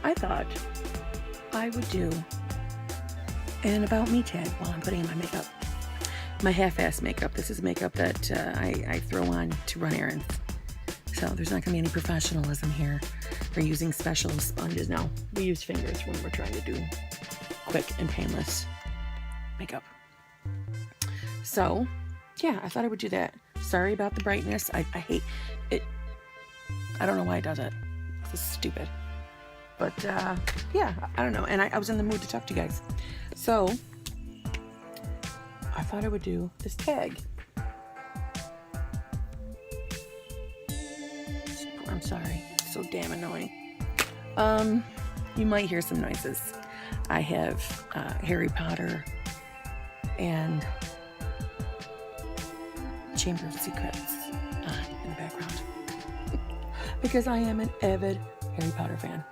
I thought I would do an about me tag while I'm putting in my makeup. My half-ass makeup. This is makeup that I throw on to run errands. So there's not going to be any professionalism here or using special sponges. No, we use fingers when we're trying to do quick and painless makeup. So, yeah, I thought I would do that. Sorry about the brightness. I hate it. I don't know why it does it. This is stupid. But, yeah, I don't know. And I was in the mood to talk to you guys. So, I thought I would do this tag. I'm sorry. It's so damn annoying. You might hear some noises. I have Harry Potter and Chamber of Secrets in the background. Because I am an avid Harry Potter fan.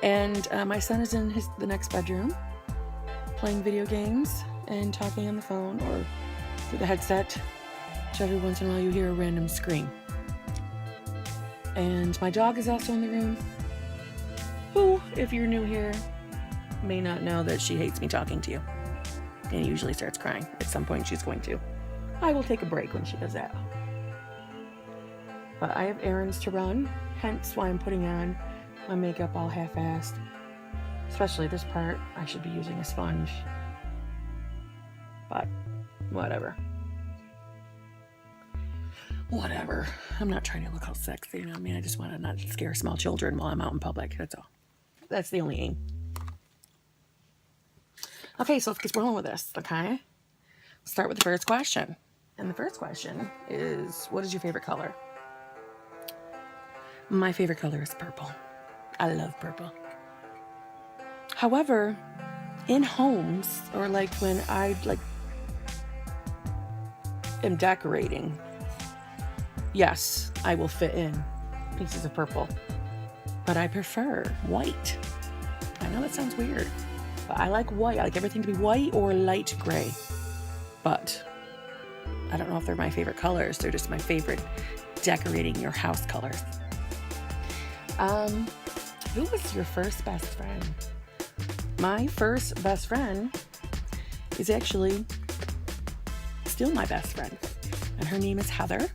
And my son is in the next bedroom playing video games and talking on the phone or through the headset. So every once in a while you hear a random scream. And my dog is also in the room, who, if you're new here, may not know that she hates me talking to you. And usually starts crying. At some point she's going to. I will take a break when she does that. But I have errands to run, hence why I'm putting on my makeup all half-assed. Especially this part, I should be using a sponge. But, whatever. Whatever. I'm not trying to look all sexy, you know what I mean? I just want to not scare small children while I'm out in public, that's all. That's the only aim. Okay, so let's get rolling with this, okay? Start with the first question. And the first question is, what is your favorite color? My favorite color is purple. I love purple. However, in homes, or like when I am decorating, yes, I will fit in pieces of purple. But I prefer white. I know that sounds weird, but I like white. I like everything to be white or light gray. But I don't know if they're my favorite colors. They're just my favorite decorating your house colors. Who was your first best friend? My first best friend is actually still my best friend. And her name is Heather.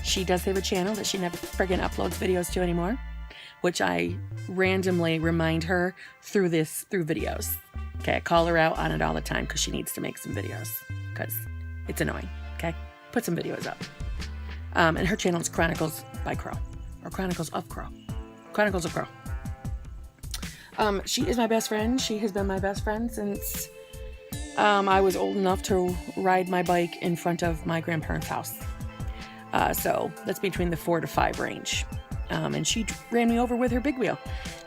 She does have a channel that she never friggin' uploads videos to anymore, which I randomly remind her through videos. Okay, I call her out on it all the time because she needs to make some videos because it's annoying. Okay, put some videos up. And her channel is Chronicles by Crow, or Chronicles of Crow. Chronicles of Crow. She is my best friend. She has been my best friend since I was old enough to ride my bike in front of my grandparents' house. So that's between the 4 to 5 range. And she ran me over with her big wheel.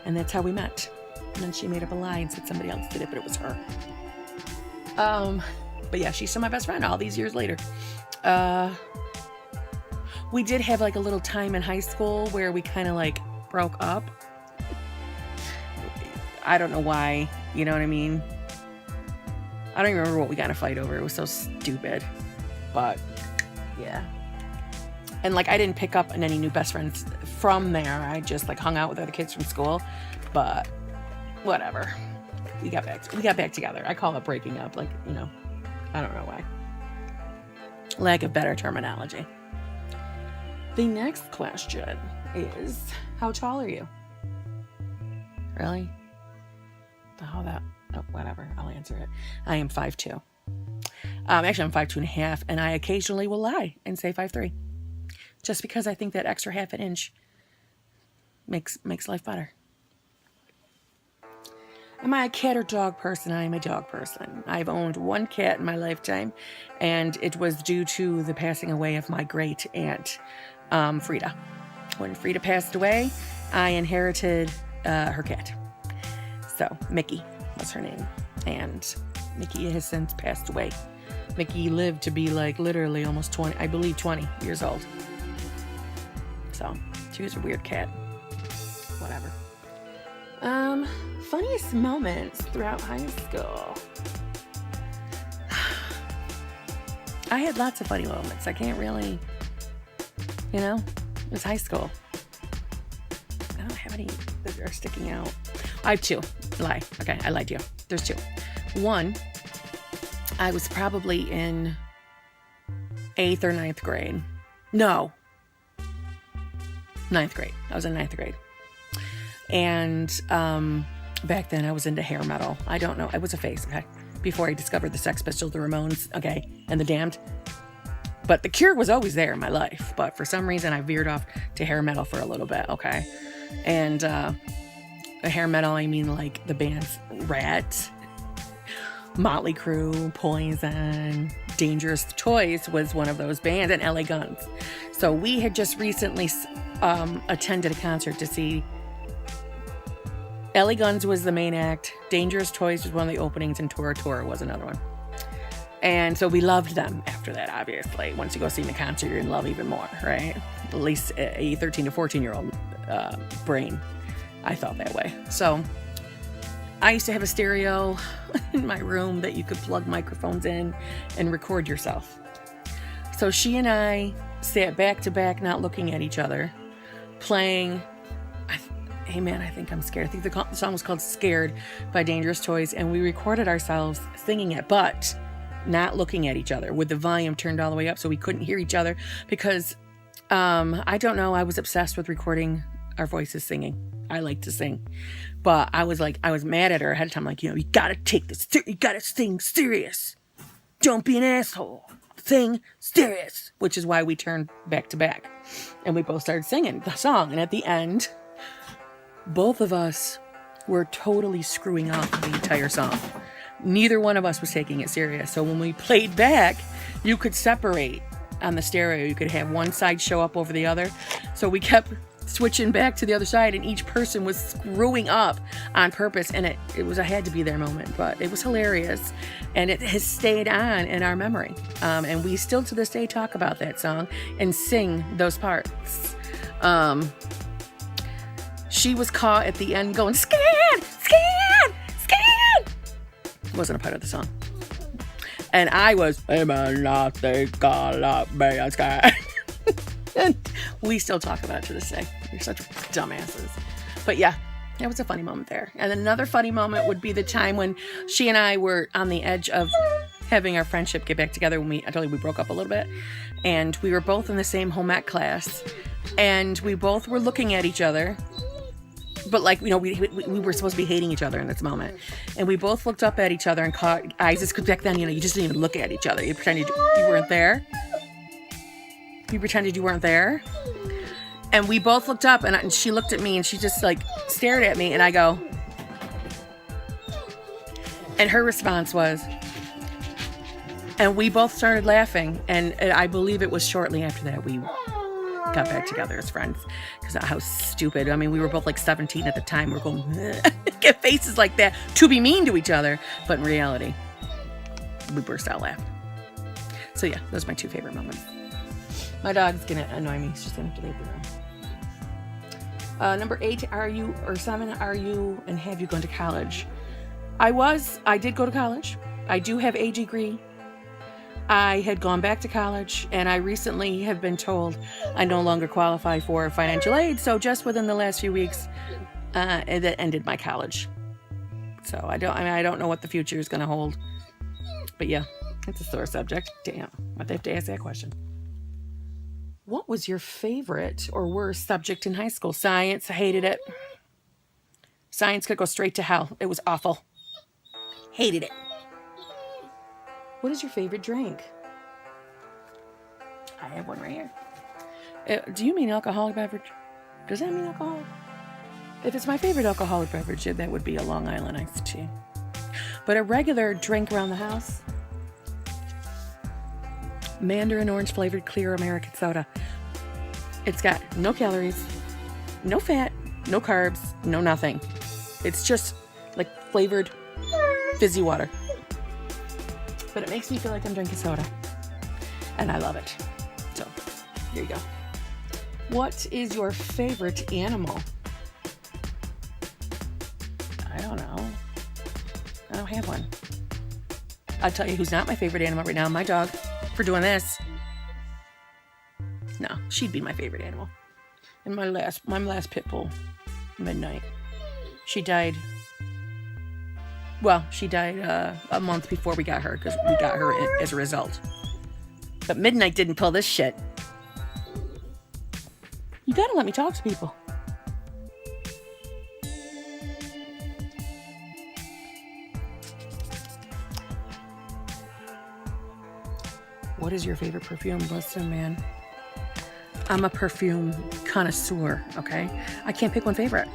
And that's how we met. And then she made up a lie and said somebody else did it, but it was her. But yeah, she's still my best friend all these years later. We did have like a little time in high school where we kind of like broke up. I don't know why, you know what I mean? I don't even remember what we got in a fight over. It was so stupid. But yeah. And like I didn't pick up on any new best friends from there. I just like hung out with other kids from school. But whatever. We got back together. I call it breaking up, like, you know. I don't know why. Lack of better terminology. The next question is, how tall are you? Really? Whatever. I'll answer it. I am 5'2". Actually, I'm 5'2.5", and I occasionally will lie and say 5'3", just because I think that extra half an inch makes life better. Am I a cat or dog person? I am a dog person. I've owned one cat in my lifetime, and it was due to the passing away of my great aunt, Frida. When Frida passed away, I inherited her cat. So, Mickey was her name. And Mickey has since passed away. Mickey lived to be like literally almost 20 years old. So, she was a weird cat. Whatever. Funniest moments throughout high school. I had lots of funny moments. I can't really, it was high school. I don't have any that are sticking out. I have two. Lie. Okay, I lied to you. There's two. One, I was probably in 8th or 9th grade. No. 9th grade. I was in 9th grade. And back then I was into hair metal. I don't know. It was a phase, okay? Before I discovered the Sex Pistols, the Ramones, okay, and the Damned. But the Cure was always there in my life. But for some reason I veered off to hair metal for a little bit, okay? And the hair metal, I mean like the bands Rat, Motley Crue, Poison, Dangerous Toys was one of those bands, and LA Guns. So we had just recently attended a concert to see LA Guns was the main act, Dangerous Toys was one of the openings, and Tora Tora was another one. And so we loved them after that, obviously. Once you go see them in concert, you're in love even more, right? At least a 13 to 14-year-old brain. I felt that way. So I used to have a stereo in my room that you could plug microphones in and record yourself. So she and I sat back to back, not looking at each other, playing, hey man, I think I'm scared. I think the song was called Scared by Dangerous Toys, and we recorded ourselves singing it, but not looking at each other, with the volume turned all the way up so we couldn't hear each other, because I don't know, I was obsessed with recording our voices singing. I like to sing, but I was mad at her ahead of time, like, you gotta take this, you gotta sing serious. Don't be an asshole. Sing serious. Which is why we turned back to back, and we both started singing the song. And at the end, both of us were totally screwing up the entire song. Neither one of us was taking it serious. So when we played back, you could separate on the stereo. You could have one side show up over the other. So we kept switching back to the other side, and each person was screwing up on purpose, and it was a had to be there moment, but it was hilarious, and it has stayed on in our memory, and we still to this day talk about that song and sing those parts. She was caught at the end going, scared, scared, scared. It wasn't a part of the song, and I was, hey man, I think I like me, I'm scared. And we still talk about it to this day. You're such dumbasses. But yeah, it was a funny moment there. And then another funny moment would be the time when she and I were on the edge of having our friendship get back together when I told you we broke up a little bit. And we were both in the same home ec class. And we both were looking at each other. But like, we were supposed to be hating each other in this moment. And we both looked up at each other and caught eyes. Because back then, you just didn't even look at each other. You pretended you weren't there. You pretended you weren't there. And we both looked up, and she looked at me, and she just like stared at me, and I go, and her response was, and we both started laughing, and I believe it was shortly after that we got back together as friends, because how stupid. I mean, we were both like 17 at the time. We're going, get faces like that to be mean to each other, but in reality, we burst out laughing. So yeah, those are my two favorite moments. My dog's gonna annoy me. She's gonna have to leave the room. Number 8, are you, or 7, are you and have you gone to college? I did go to college. I do have a degree. I had gone back to college, and I recently have been told I no longer qualify for financial aid. So just within the last few weeks, that ended my college. So I don't know what the future is gonna hold. But yeah, it's a sore subject. Damn, why'd they have to ask that question? What was your favorite or worst subject in high school? Science. I hated it. Science could go straight to hell. It was awful. Hated it. What is your favorite drink? I have one right here. Do you mean alcoholic beverage? Does that mean alcohol? If it's my favorite alcoholic beverage, that would be a Long Island iced tea. But a regular drink around the house, Mandarin orange flavored clear American soda. It's got no calories, no fat, no carbs, no nothing. It's just like flavored fizzy water. But it makes me feel like I'm drinking soda. And I love it. So, here you go. What is your favorite animal? I don't know. I don't have one. I'll tell you who's not my favorite animal right now. My dog. For doing this. No, she'd be my favorite animal. And my last pit bull, midnight. She died. Well, she died a month before we got her, because we got her as a result. But Midnight didn't pull this shit. You gotta let me talk to people. What is your favorite perfume? Listen, man. I'm a perfume connoisseur, okay? I can't pick one favorite.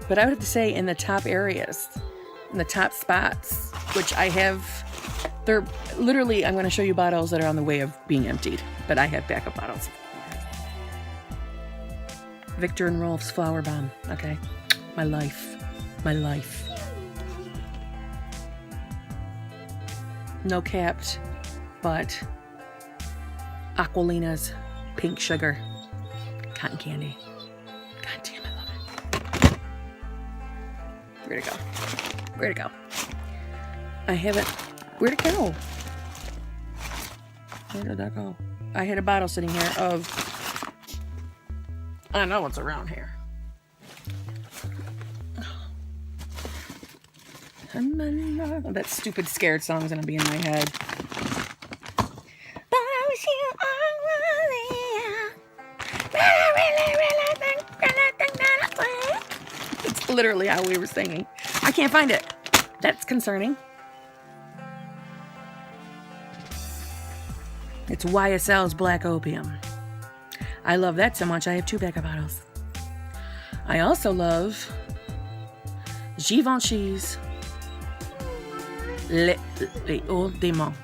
But I would have to say in the top areas, in the top spots, which I have, they're literally, I'm going to show you bottles that are on the way of being emptied, but I have backup bottles. Viktor&Rolf's Flower Bomb, okay? My life. My life. No capped, but Aquilina's Pink Sugar Cotton Candy. God damn, I love it. Where'd it go? Where'd it go? I haven't. Where'd it go? Where did that go? I had a bottle sitting here of. I know what's around here. That stupid scared song's gonna be in my head. It's literally how we were singing. I can't find it. That's concerning. It's YSL's Black Opium. I love that so much I have 2 backup bottles. I also love Givenchy's Les Hauts Démons.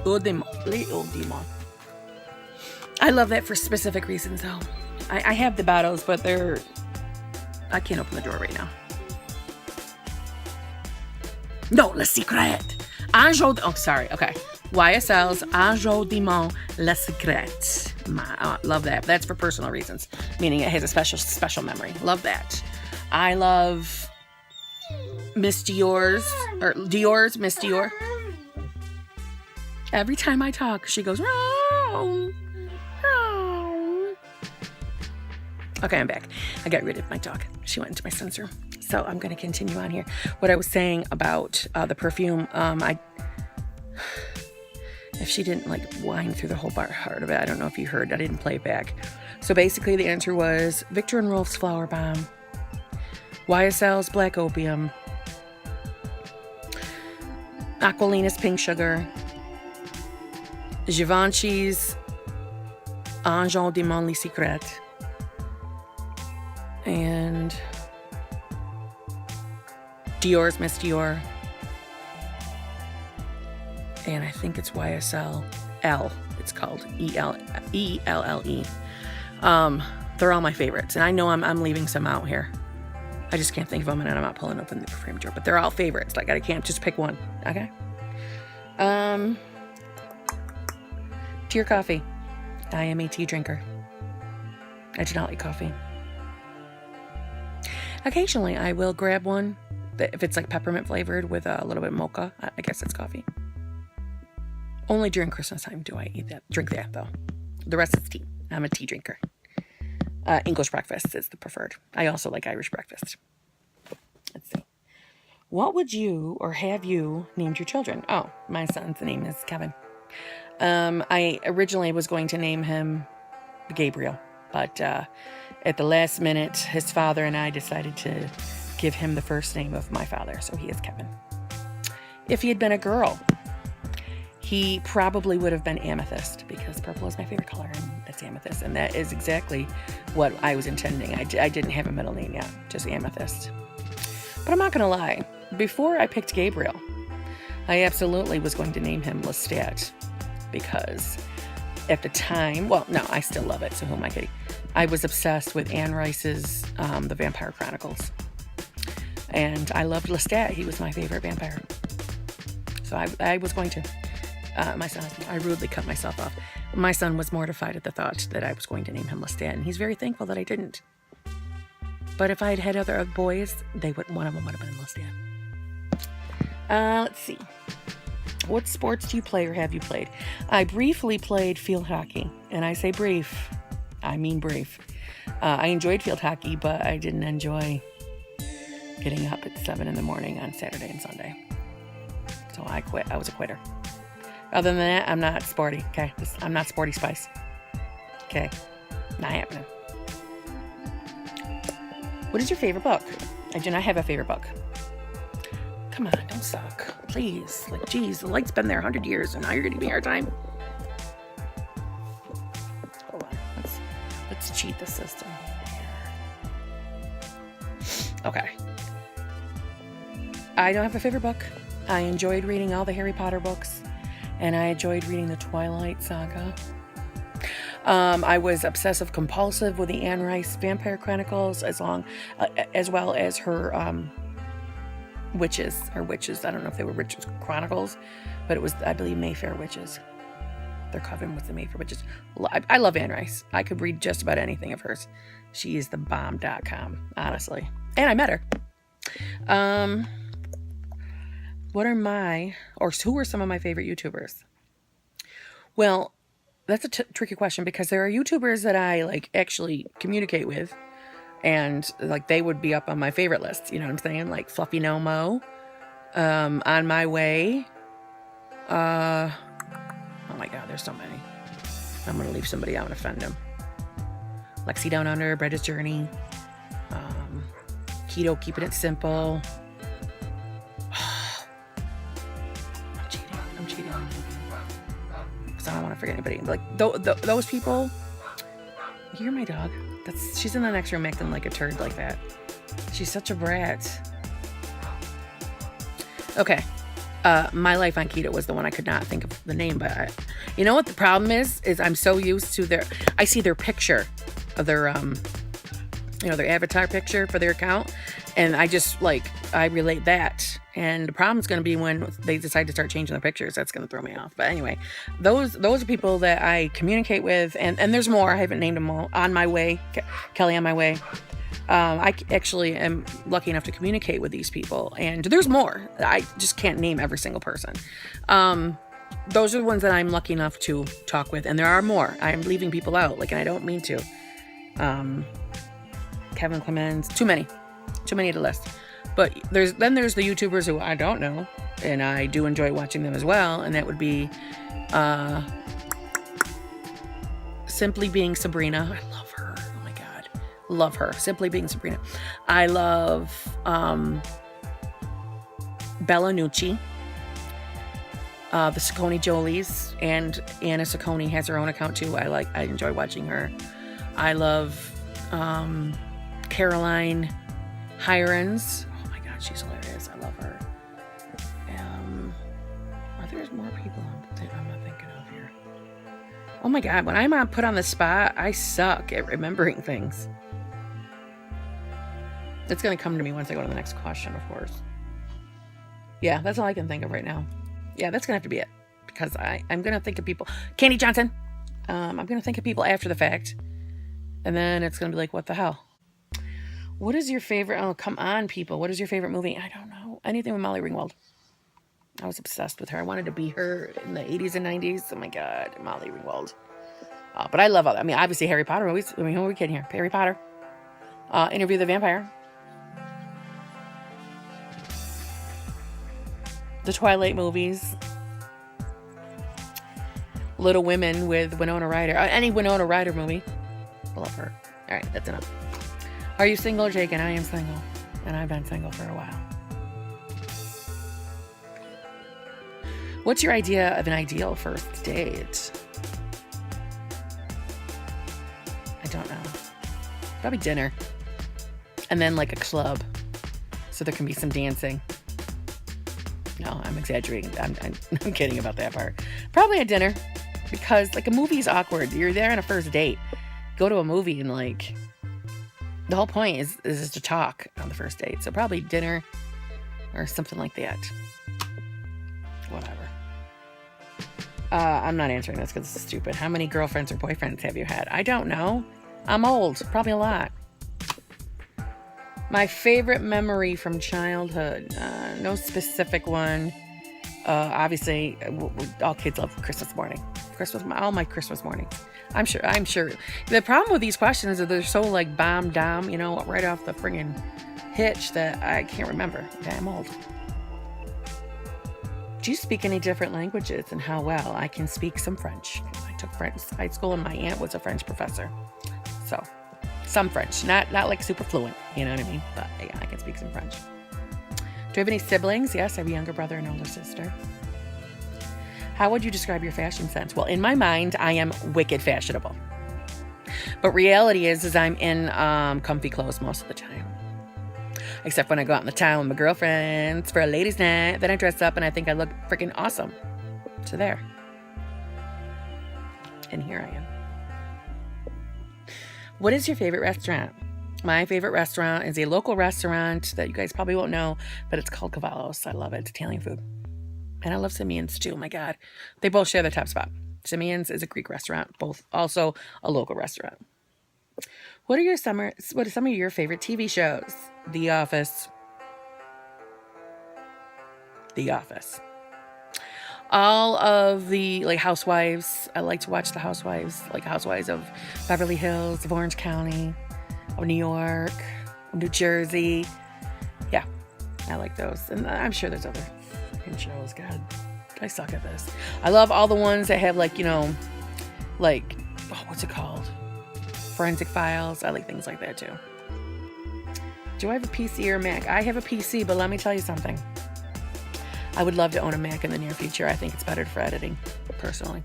Les Hauts Démons. I love that for specific reasons, though. I have the bottles, but they're... I can't open the door right now. No, Le Secret. Ange. Oh, sorry. Okay. YSL's Ange Démon Le Secret. Love that. That's for personal reasons, meaning it has a special memory. Love that. I love Miss Dior's, or Dior's Miss Dior. Every time I talk, she goes, "Row, row." Okay, I'm back. I got rid of my dog. She went into my son's room. So I'm going to continue on here. What I was saying about the perfume, if she didn't like whine through the whole part of it, I don't know if you heard. I didn't play it back. So basically the answer was Viktor&Rolf's Flower Bomb, YSL's Black Opium, Aquilina's Pink Sugar, Givenchy's Ange Démon Le Secret, and Dior's Miss Dior. And I think it's YSL L. It's called ELLE. They're all my favorites. And I know I'm leaving some out here. I just can't think of them, and I'm not pulling open the perfume drawer. But they're all favorites. Like, I can't just pick one. Okay? Tea or coffee? I am a tea drinker. I do not like coffee. Occasionally, I will grab one. If it's like peppermint flavored with a little bit of mocha, I guess it's coffee. Only during Christmas time do I drink that, though. The rest is tea. I'm a tea drinker. English breakfast is the preferred. I also like Irish breakfast. Let's see. What would you or have you named your children? Oh, my son's name is Kevin. I originally was going to name him Gabriel, but at the last minute, his father and I decided to give him the first name of my father, so he is Kevin. If he had been a girl, he probably would have been Amethyst, because purple is my favorite color, and that's Amethyst, and that is exactly what I was intending. I didn't have a middle name yet, just Amethyst. But I'm not going to lie. Before I picked Gabriel, I absolutely was going to name him Lestat, because at the time, well, no, I still love it, so who am I kidding? I was obsessed with Anne Rice's The Vampire Chronicles, and I loved Lestat. He was my favorite vampire. So I was going to. My son, I rudely cut myself off. My son was mortified at the thought that I was going to name him Lestat, and he's very thankful that I didn't. But if I had had other boys, one of them would have been Lestat. Let's see. What sports do you play or have you played? I briefly played field hockey, and I say brief, I mean brief. I enjoyed field hockey, but I didn't enjoy getting up at 7 in the morning on Saturday and Sunday. So I quit. I was a quitter. Other than that, I'm not sporty, okay? I'm not Sporty Spice. Okay? Not happening. What is your favorite book? I do not have a favorite book. Come on, don't suck. Please. Like, geez, the light's been there 100 years, and now you're going to give me a hard time? Hold on. Let's cheat the system. Okay. I don't have a favorite book. I enjoyed reading all the Harry Potter books, and I enjoyed reading the Twilight Saga. I was obsessive compulsive with the Anne Rice Vampire Chronicles, as well as her witches. I don't know if they were Witches Chronicles, but it was, I believe, Mayfair Witches. Their coven was the Mayfair Witches. I love Anne Rice. I could read just about anything of hers. She is the bomb.com, honestly. And I met her. Who are some of my favorite YouTubers? Well, that's a tricky question, because there are YouTubers that I like actually communicate with, and like they would be up on my favorite list. You know what I'm saying? Like Fluffy No Mo, On My Way. Oh my God, there's so many. I'm gonna leave somebody out and offend them. Lexi Down Under, Bretta's Journey, Keto, Keeping It Simple. I'm cheating. I don't want to forget anybody. Like those people. You're my dog. She's in the next room acting like a turd like that. She's such a brat. Okay. My Life on Keto was the one I could not think of the name, but you know what the problem is I'm so used to I see their picture of their their avatar picture for their account, and I relate that. And the problem is going to be when they decide to start changing their pictures. That's going to throw me off. But anyway, those are people that I communicate with, and there's more. I haven't named them all. On My Way, Kelly On My Way. I actually am lucky enough to communicate with these people, and there's more. I just can't name every single person. Those are the ones that I'm lucky enough to talk with, and there are more. I'm leaving people out, and I don't mean to. Kevin Clemens, too many to list. But there's the YouTubers who I don't know, and I do enjoy watching them as well, and that would be Simply Being Sabrina. I love her. Oh my God. Love her. Simply Being Sabrina. I love Bella Nucci, the Saccone Jolies, and Anna Saccone has her own account too. I enjoy watching her. I love Caroline Hirons. Oh my God, she's hilarious. I love her. Are there more people I'm not thinking of here? Oh my God, when I'm put on the spot, I suck at remembering things. It's going to come to me once I go to the next question, of course. Yeah, that's all I can think of right now. Yeah, that's going to have to be it. Because I'm going to think of people. Candy Johnson. I'm going to think of people after the fact. And then it's going to be like, what the hell? What is your favorite? Oh, come on, people. What is your favorite movie? I don't know. Anything with Molly Ringwald. I was obsessed with her. I wanted to be her in the 80s and 90s. Oh my God, Molly Ringwald. But I love all that. I mean, obviously Harry Potter movies. I mean, who are we kidding here? Harry Potter. Interview the Vampire. The Twilight movies. Little Women with Winona Ryder. Any Winona Ryder movie. I love her. All right, that's enough. Are you single or taken? I am single. And I've been single for a while. What's your idea of an ideal first date? I don't know. Probably dinner. And then like a club. So there can be some dancing. No, I'm exaggerating. I'm kidding about that part. Probably a dinner. Because like a movie is awkward. You're there on a first date. Go to a movie and like... The whole point is to talk on the first date. So probably dinner or something like that. Whatever. I'm not answering this because it's stupid. How many girlfriends or boyfriends have you had? I don't know. I'm old. Probably a lot. My favorite memory from childhood. No specific one. Obviously, all kids love Christmas morning. all my Christmas mornings. I'm sure. The problem with these questions is they're so like bombed down, you know, right off the friggin' hitch that I can't remember. Okay, I'm old. Do you speak any different languages, and how well? I can speak some French. I took French in high school, and my aunt was a French professor. So, some French. Not like super fluent, you know what I mean? But yeah, I can speak some French. Do you have any siblings? Yes, I have a younger brother and older sister. How would you describe your fashion sense? Well, in my mind, I am wicked fashionable. But reality is I'm in comfy clothes most of the time. Except when I go out in the town with my girlfriends for a ladies' night. Then I dress up and I think I look freaking awesome. So there. And here I am. What is your favorite restaurant? My favorite restaurant is a local restaurant that you guys probably won't know, but it's called Cavallo's. I love it. It's Italian food. And I love Simeon's too. My God. They both share the top spot. Simeon's is a Greek restaurant, both also a local restaurant. What are some of your favorite TV shows? The Office. The Office. All of the like Housewives. I like to watch the Housewives, like Housewives of Beverly Hills, of Orange County, of New York, of New Jersey. Yeah, I like those. And I'm sure there's other shows. God, I suck at this. I love all the ones that have like, you know, like, oh, what's it called? Forensic Files. I like things like that too. Do I have a PC or a Mac? I have a PC, but let me tell you something. I would love to own a Mac in the near future. I think it's better for editing, personally.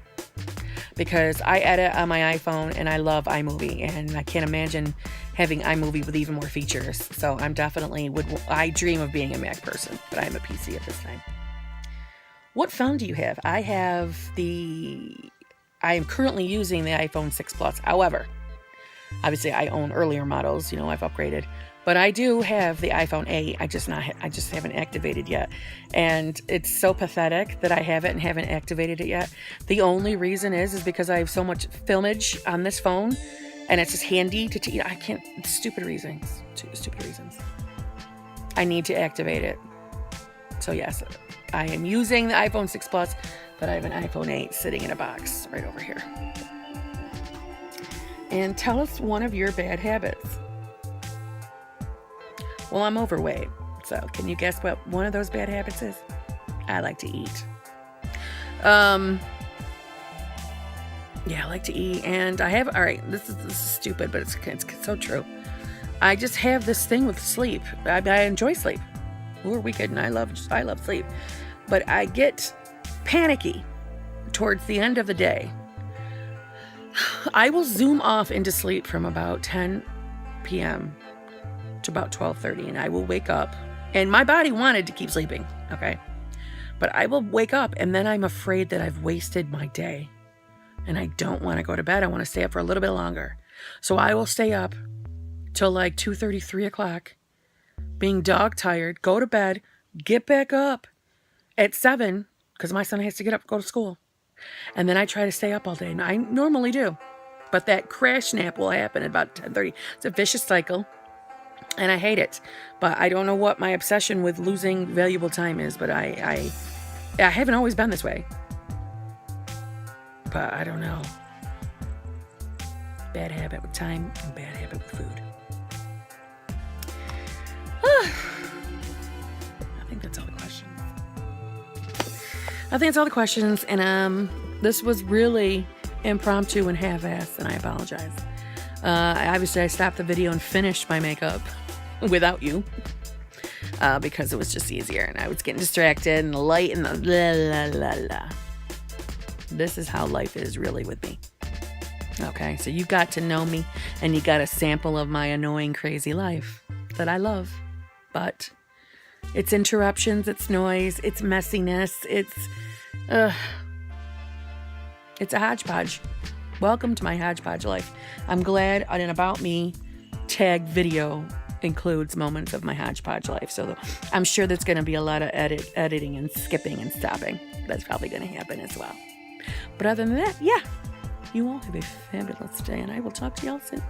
Because I edit on my iPhone and I love iMovie, and I can't imagine having iMovie with even more features. So I'm definitely I dream of being a Mac person, but I'm a PC at this time. What phone do you have? I am currently using the iPhone 6 Plus. However, obviously I own earlier models, you know, I've upgraded. But I do have the iPhone 8. I just haven't activated yet. And it's so pathetic that I have it and haven't activated it yet. The only reason is because I have so much filmage on this phone, and it's just handy to I can't, stupid reasons. Stupid reasons. I need to activate it. So yes, I am using the iPhone 6 Plus, but I have an iPhone 8 sitting in a box right over here. And tell us one of your bad habits. Well, I'm overweight, so can you guess what one of those bad habits is? I like to eat. Yeah, I like to eat, and I have, all right, this is stupid, but it's so true. I just have this thing with sleep. I enjoy sleep. We're wicked, and I love sleep. But I get panicky towards the end of the day. I will zoom off into sleep from about 10 p.m. to about 12:30, and I will wake up, and my body wanted to keep sleeping, okay? But I will wake up, and then I'm afraid that I've wasted my day, and I don't want to go to bed. I want to stay up for a little bit longer. So I will stay up till like 2:30, 3 o'clock, being dog tired, go to bed, get back up at 7, because my son has to get up, go to school. And then I try to stay up all day, and I normally do. But that crash nap will happen at about 10:30. It's a vicious cycle. And I hate it, but I don't know what my obsession with losing valuable time is, but I haven't always been this way, but I don't know. Bad habit with time and bad habit with food. I think that's all the questions. And this was really impromptu and half-assed, and I apologize. Obviously, I stopped the video and finished my makeup without you because it was just easier, and I was getting distracted, and the light and the la la la la. This is how life is really with me. Okay, so you got to know me, and you got a sample of my annoying, crazy life that I love. But it's interruptions, it's noise, it's messiness, it's a hodgepodge. Welcome to my hodgepodge life. I'm glad an About Me tagged video includes moments of my hodgepodge life. So I'm sure there's going to be a lot of editing and skipping and stopping. That's probably going to happen as well. But other than that, yeah, you all have a fabulous day, and I will talk to y'all soon.